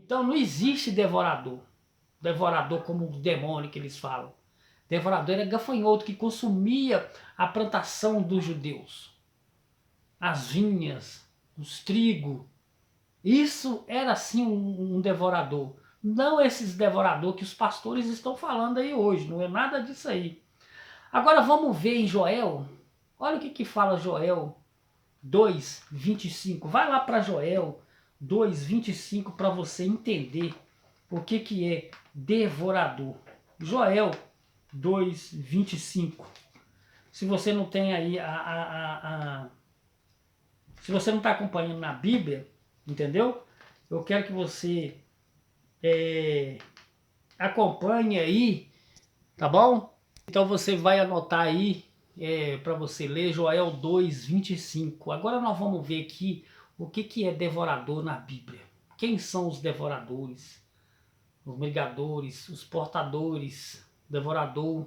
Então não existe devorador. Devorador como o demônio que eles falam. Devorador era gafanhoto que consumia a plantação dos judeus. As vinhas, os trigo. Isso era sim um devorador. Não esses devorador que os pastores estão falando aí hoje. Não é nada disso aí. Agora vamos ver em Joel. Olha o que fala Joel 2:25. Vai lá para Joel 2:25 para você entender o que é devorador. Joel 2:25. Se você não tem aí se você não está acompanhando na Bíblia, entendeu? Eu quero que você acompanhe aí, tá bom? Então você vai anotar aí para você ler Joel 2:25. Agora nós vamos ver aqui o que é devorador na Bíblia. Quem são os devoradores? Os brigadores, os portadores, devorador.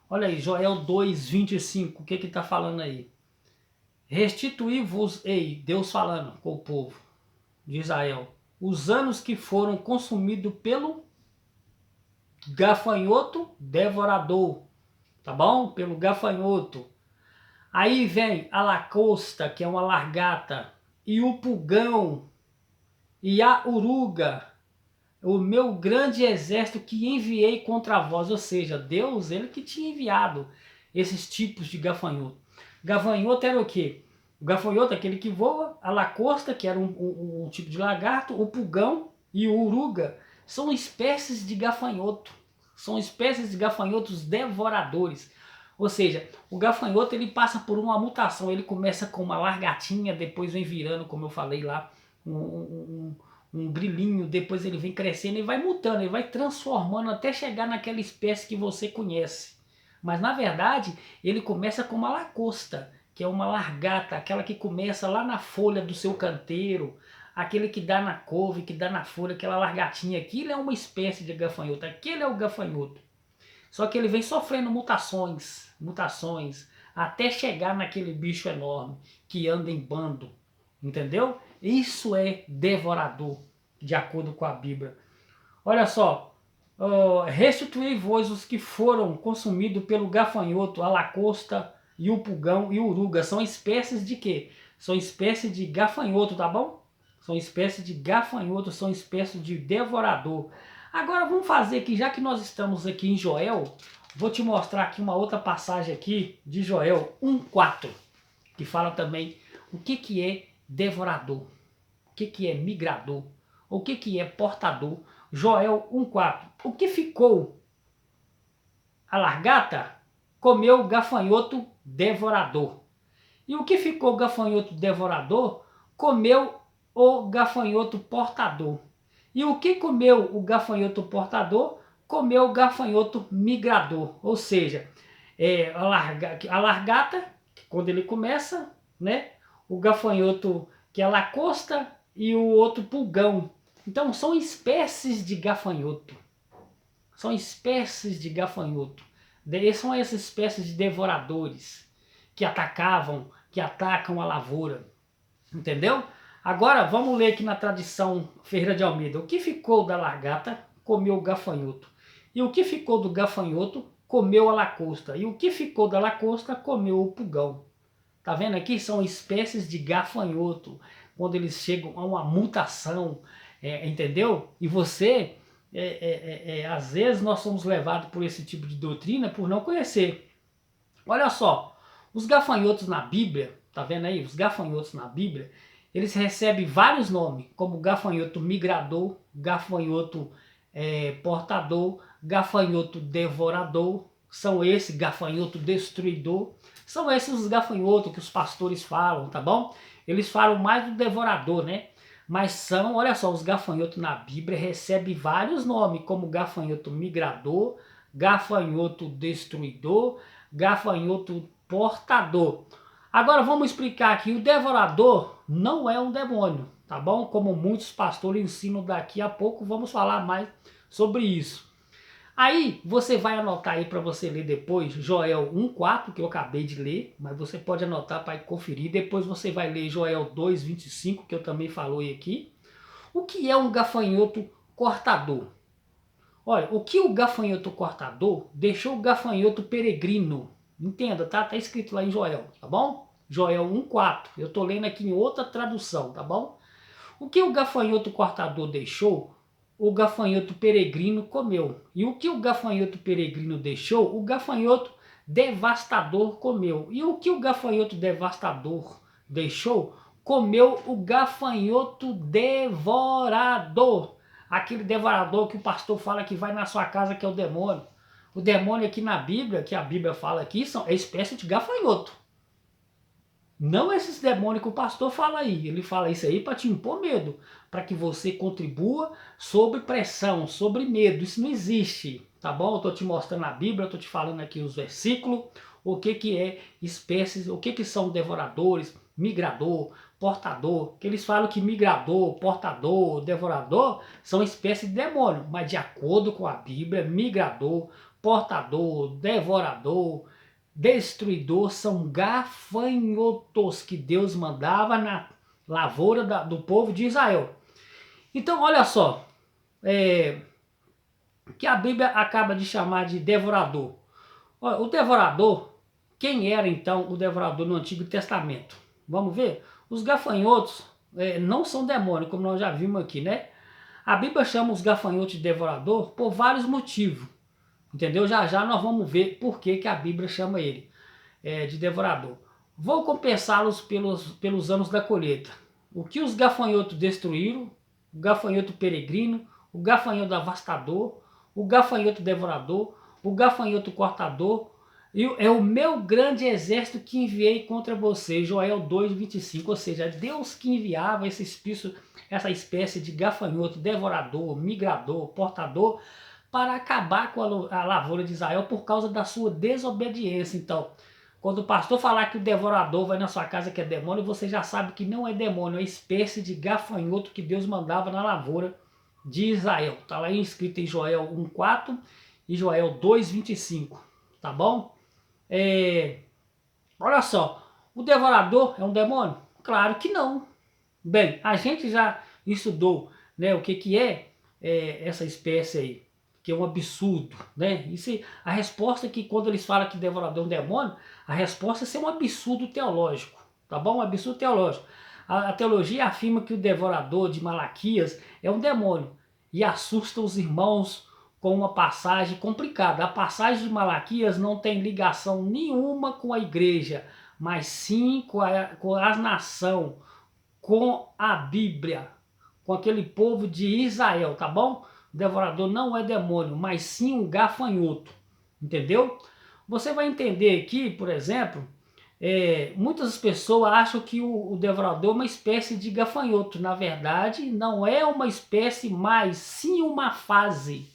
Olha aí, Joel 2:25, o que está falando aí? Restituí-vos-ei, Deus falando com o povo de Israel, os anos que foram consumidos pelo gafanhoto devorador, tá bom? Pelo gafanhoto. Aí vem a lacosta, que é uma largata, e o pulgão, e a uruga, o meu grande exército que enviei contra vós. Ou seja, Deus, ele que tinha enviado esses tipos de gafanhoto. Gafanhoto era o quê? O gafanhoto é aquele que voa, a lacosta, que era um tipo de lagarto, o pulgão e o uruga são espécies de gafanhoto. São espécies de gafanhotos devoradores. Ou seja, o gafanhoto ele passa por uma mutação. Ele começa com uma largatinha, depois vem virando, como eu falei lá, um grilinho, depois ele vem crescendo e vai mutando, ele vai transformando até chegar naquela espécie que você conhece. Mas na verdade, ele começa com uma lacosta, que é uma largata, aquela que começa lá na folha do seu canteiro, aquele que dá na couve, que dá na folha, aquela largatinha. Aquilo é uma espécie de gafanhoto, aquele é o gafanhoto. Só que ele vem sofrendo mutações, até chegar naquele bicho enorme que anda em bando, entendeu? Isso é devorador, de acordo com a Bíblia. Olha só, restituí-vos os que foram consumidos pelo gafanhoto, a lacosta e o pulgão e o uruga. São espécies de quê? São espécies de gafanhoto, tá bom? São espécies de gafanhoto, são espécies de devorador. Agora vamos fazer aqui, já que nós estamos aqui em Joel, vou te mostrar aqui uma outra passagem aqui de Joel 1:4, que fala também o que é devorador, o que é migrador, o que é portador. Joel 1:4. O que ficou? A largata comeu o gafanhoto devorador. E o que ficou gafanhoto devorador comeu o gafanhoto portador. E o que comeu o gafanhoto portador comeu o gafanhoto migrador. Ou seja, a largata, quando ele começa, né? O gafanhoto que é a lacosta e o outro pulgão. Então são espécies de gafanhoto. São espécies de gafanhoto. São essas espécies de devoradores que atacavam, que atacam a lavoura. Entendeu? Agora vamos ler aqui na tradição Ferreira de Almeida. O que ficou da largata comeu o gafanhoto. E o que ficou do gafanhoto comeu a lacosta. E o que ficou da lacosta comeu o pulgão. Tá vendo aqui? São espécies de gafanhoto. Quando eles chegam a uma mutação, entendeu? E você, às vezes nós somos levados por esse tipo de doutrina por não conhecer. Olha só, os gafanhotos na Bíblia, tá vendo aí? Os gafanhotos na Bíblia, eles recebem vários nomes, como gafanhoto migrador, gafanhoto portador, gafanhoto devorador, são esses, gafanhoto destruidor, são esses os gafanhotos que os pastores falam, tá bom? Eles falam mais do devorador, né? Mas são, olha só, os gafanhotos na Bíblia recebem vários nomes, como gafanhoto migrador, gafanhoto destruidor, gafanhoto portador. Agora vamos explicar aqui, o devorador não é um demônio, tá bom? Como muitos pastores ensinam, daqui a pouco vamos falar mais sobre isso. Aí você vai anotar aí para você ler depois Joel 1:4, que eu acabei de ler, mas você pode anotar para conferir. Depois você vai ler Joel 2:25, que eu também falei aqui. O que é um gafanhoto cortador? Olha, o que o gafanhoto cortador deixou o gafanhoto peregrino. Entenda, tá? Tá escrito lá em Joel, tá bom? Joel 1,4. Eu tô lendo aqui em outra tradução, tá bom? O que o gafanhoto cortador deixou, o gafanhoto peregrino comeu. E o que o gafanhoto peregrino deixou, o gafanhoto devastador comeu. E o que o gafanhoto devastador deixou, comeu o gafanhoto devorador. Aquele devorador que o pastor fala que vai na sua casa, que é o demônio. O demônio aqui na Bíblia, que a Bíblia fala aqui, é espécie de gafanhoto. Não esses demônios que o pastor fala aí. Ele fala isso aí para te impor medo, para que você contribua sobre pressão, sobre medo. Isso não existe, tá bom? Eu estou te mostrando a Bíblia, eu estou te falando aqui os versículos, o que é espécies, o que são devoradores, migrador, portador. Que eles falam que migrador, portador, devorador são espécies de demônio, mas de acordo com a Bíblia, migrador, portador, devorador, destruidor são gafanhotos que Deus mandava na lavoura do povo de Israel. Então, olha só, que a Bíblia acaba de chamar de devorador. Olha, o devorador, quem era então o devorador no Antigo Testamento? Vamos ver? Os gafanhotos não são demônios, como nós já vimos aqui, né? A Bíblia chama os gafanhotos de devorador por vários motivos. Entendeu? Já já nós vamos ver por que a Bíblia chama ele de devorador. Vou compensá-los pelos anos da colheita. O que os gafanhotos destruíram, o gafanhoto peregrino, o gafanhoto devastador, o gafanhoto devorador, o gafanhoto cortador, e é o meu grande exército que enviei contra você, Joel 2,25, ou seja, Deus que enviava essa espécie de gafanhoto devorador, migrador, portador, para acabar com a lavoura de Israel por causa da sua desobediência. Então, quando o pastor falar que o devorador vai na sua casa que é demônio, você já sabe que não é demônio, é espécie de gafanhoto que Deus mandava na lavoura de Israel. Está lá escrito em Joel 1,4 e Joel 2,25, tá bom? Olha só, o devorador é um demônio? Claro que não. Bem, a gente já estudou, né, o que é essa espécie aí, que é um absurdo, né? Isso, a resposta é que quando eles falam que devorador é um demônio, a resposta é ser um absurdo teológico, tá bom? Um absurdo teológico. A teologia afirma que o devorador de Malaquias é um demônio e assusta os irmãos com uma passagem complicada. A passagem de Malaquias não tem ligação nenhuma com a igreja, mas sim com a nação, com a Bíblia, com aquele povo de Israel, tá bom? O devorador não é demônio, mas sim um gafanhoto, entendeu? Você vai entender aqui, por exemplo, muitas pessoas acham que o devorador é uma espécie de gafanhoto. Na verdade, não é uma espécie, mas sim uma fase.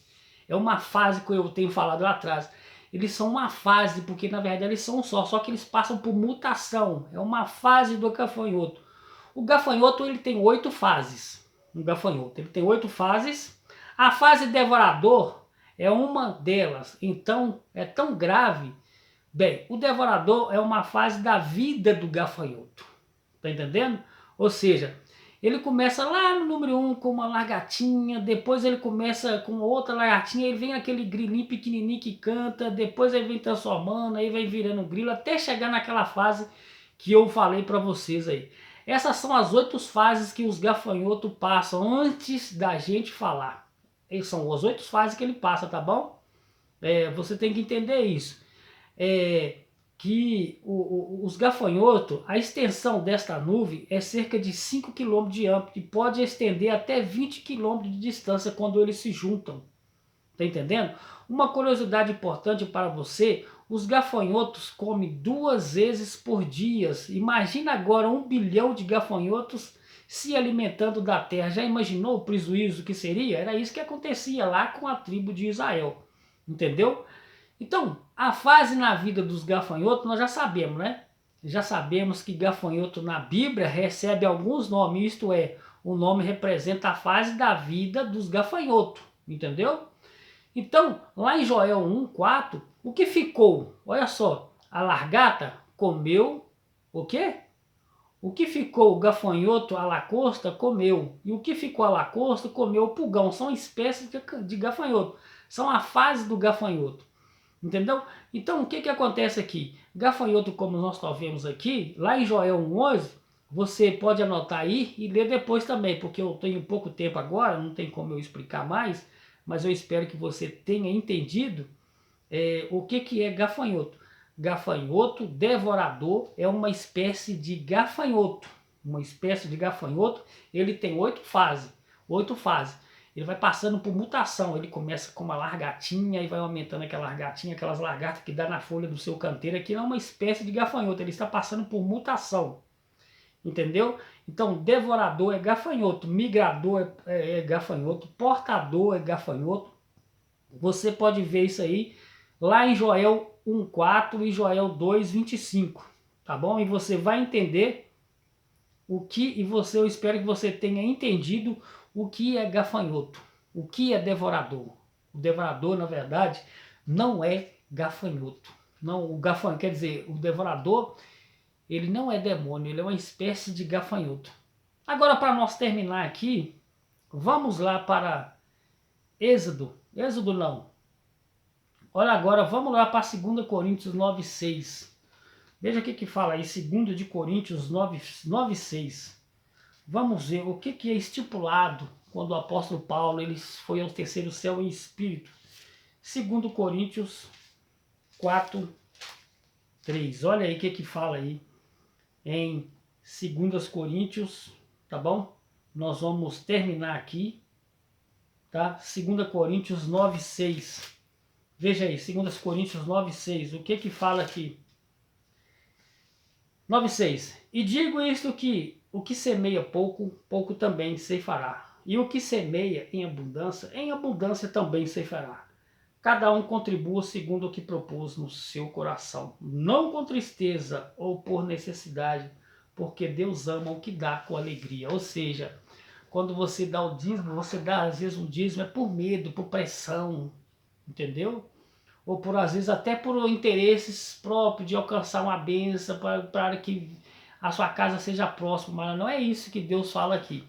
É uma fase que eu tenho falado lá atrás. Eles são uma fase, porque na verdade eles são só que eles passam por mutação. É uma fase do gafanhoto. O gafanhoto ele tem 8 fases. Um gafanhoto ele tem 8 fases. A fase devorador é uma delas. Então é tão grave. Bem, o devorador é uma fase da vida do gafanhoto. Tá entendendo? Ou seja, ele começa lá no número 1 com uma lagartinha, depois ele começa com outra lagartinha, ele vem aquele grilinho pequenininho que canta, depois ele vem transformando, aí vem virando grilo, até chegar naquela fase que eu falei para vocês aí. Essas são as 8 fases que os gafanhotos passam antes da gente falar. Essas são as 8 fases que ele passa, tá bom? Você tem que entender isso. Que os gafanhotos, a extensão desta nuvem é cerca de 5 km de diâmetro e pode estender até 20 km de distância quando eles se juntam. Tá entendendo? Uma curiosidade importante para você, os gafanhotos comem 2 vezes por dia. Imagina agora 1 bilhão de gafanhotos se alimentando da terra. Já imaginou o prejuízo que seria? Era isso que acontecia lá com a tribo de Israel. Entendeu? Então, a fase na vida dos gafanhotos nós já sabemos, né? Já sabemos que gafanhoto na Bíblia recebe alguns nomes, isto é, o nome representa a fase da vida dos gafanhotos, entendeu? Então, lá em Joel 1,4, o que ficou? Olha só, a largata comeu o quê? O que ficou o gafanhoto, a lagosta, comeu. E o que ficou a lagosta, comeu o pulgão. São espécies de gafanhoto. São a fase do gafanhoto. Entendeu? Então, o que, que acontece aqui? Gafanhoto, como nós vemos aqui, lá em Joel 1,11, você pode anotar aí e ler depois também, porque eu tenho pouco tempo agora, não tem como eu explicar mais, mas eu espero que você tenha entendido o que, que é gafanhoto. Gafanhoto devorador é uma espécie de gafanhoto. Uma espécie de gafanhoto, ele tem 8 fases. 8 fases. Ele vai passando por mutação. Ele começa com uma largatinha e vai aumentando aquela largatinha, aquelas lagartas que dá na folha do seu canteiro. Aqui não é uma espécie de gafanhoto, ele está passando por mutação. Entendeu? Então, devorador é gafanhoto, migrador é gafanhoto, portador é gafanhoto. Você pode ver isso aí lá em Joel 1,4 e Joel 2,25, tá bom? E você vai entender eu espero que você tenha entendido o que é gafanhoto, o que é devorador. O devorador, na verdade, não é gafanhoto. Não, o gafanhoto, quer dizer, o devorador, ele não é demônio, ele é uma espécie de gafanhoto. Agora, para nós terminar aqui, vamos lá para Êxodo. Êxodo não. Olha agora, vamos lá para 2 Coríntios 9,6. Veja o que fala aí, 2 de Coríntios 9,6. Vamos ver o que é estipulado quando o apóstolo Paulo ele foi ao terceiro céu em espírito. 2 Coríntios 4:3. Olha aí o que fala aí em 2 Coríntios, tá bom? Nós vamos terminar aqui, tá? 2 Coríntios 9,6. Veja aí, 2 Coríntios 9,6. O que fala aqui? 9,6. E digo isto que o que semeia pouco, pouco também ceifará. E o que semeia em abundância também ceifará. Cada um contribua segundo o que propôs no seu coração, não com tristeza ou por necessidade, porque Deus ama o que dá com alegria. Ou seja, quando você dá o dízimo, você dá às vezes um dízimo é por medo, por pressão, entendeu? Ou por às vezes até por interesses próprios de alcançar uma bênção para que a sua casa seja próxima, mas não é isso que Deus fala aqui.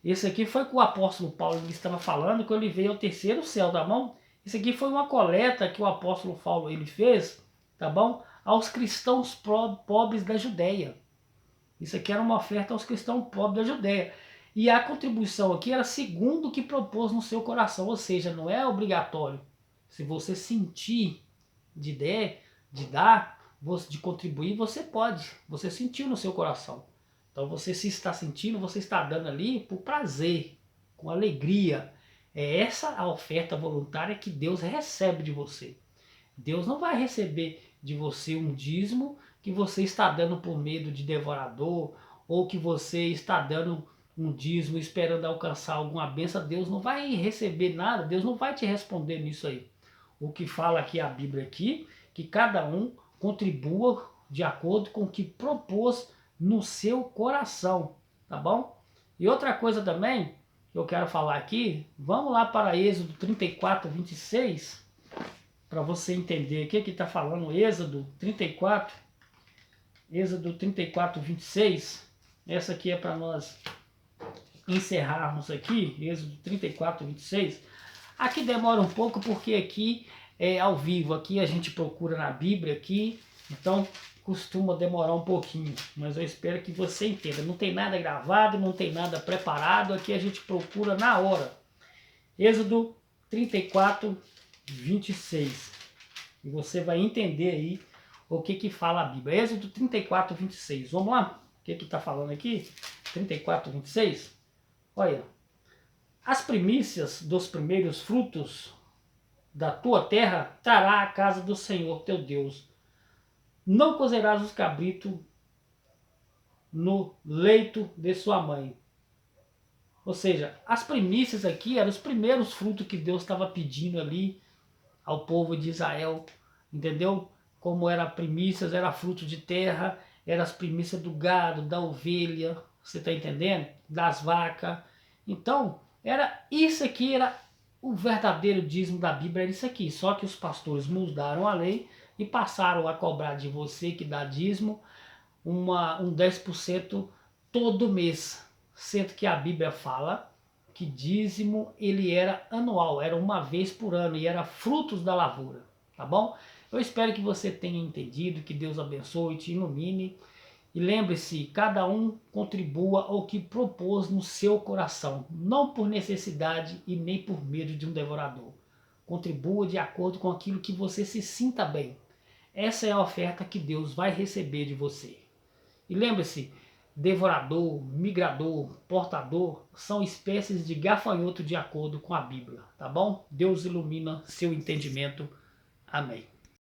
Esse aqui foi com o apóstolo Paulo ele estava falando quando ele veio ao terceiro céu, tá bom? Esse aqui foi uma coleta que o apóstolo Paulo ele fez, tá bom? Aos cristãos pobres da Judéia. Isso aqui era uma oferta aos cristãos pobres da Judéia. E a contribuição aqui era segundo o que propôs no seu coração, ou seja, não é obrigatório. Se você sentir de dar, de contribuir, você pode. Você sentiu no seu coração. Então você se está sentindo, você está dando ali por prazer, com alegria. É essa a oferta voluntária que Deus recebe de você. Deus não vai receber de você um dízimo que você está dando por medo de devorador ou que você está dando um dízimo esperando alcançar alguma bênção. Deus não vai receber nada, Deus não vai te responder nisso aí. O que fala aqui a Bíblia aqui, que cada um contribua de acordo com o que propôs no seu coração, tá bom? E outra coisa também que eu quero falar aqui, vamos lá para Êxodo 34:26, para você entender o que está falando Êxodo 34:26. Essa aqui é para nós encerrarmos aqui, Êxodo 34:26. Aqui demora um pouco porque aqui é ao vivo, aqui a gente procura na Bíblia aqui, então costuma demorar um pouquinho, mas eu espero que você entenda. Não tem nada gravado, não tem nada preparado, aqui a gente procura na hora. Êxodo 34:26. E você vai entender aí o que fala a Bíblia. Êxodo 34:26. Vamos lá? O que está falando aqui? 34:26. Olha. As primícias dos primeiros frutos da tua terra trará a casa do Senhor teu Deus. Não cozerás os cabritos no leito de sua mãe. Ou seja, as primícias aqui eram os primeiros frutos que Deus estava pedindo ali ao povo de Israel. Entendeu? Como era primícias, era fruto de terra, eram as primícias do gado, da ovelha, você está entendendo? Das vacas. Então, isso aqui era o verdadeiro dízimo da Bíblia, era isso aqui. Só que os pastores mudaram a lei e passaram a cobrar de você que dá dízimo um 10% todo mês, sendo que a Bíblia fala que dízimo ele era anual, era uma vez por ano e era frutos da lavoura, tá bom? Eu espero que você tenha entendido, que Deus abençoe, te ilumine. E lembre-se, cada um contribua ao que propôs no seu coração, não por necessidade e nem por medo de um devorador. Contribua de acordo com aquilo que você se sinta bem. Essa é a oferta que Deus vai receber de você. E lembre-se, devorador, migrador, portador são espécies de gafanhoto de acordo com a Bíblia, tá bom? Deus ilumina seu entendimento. Amém.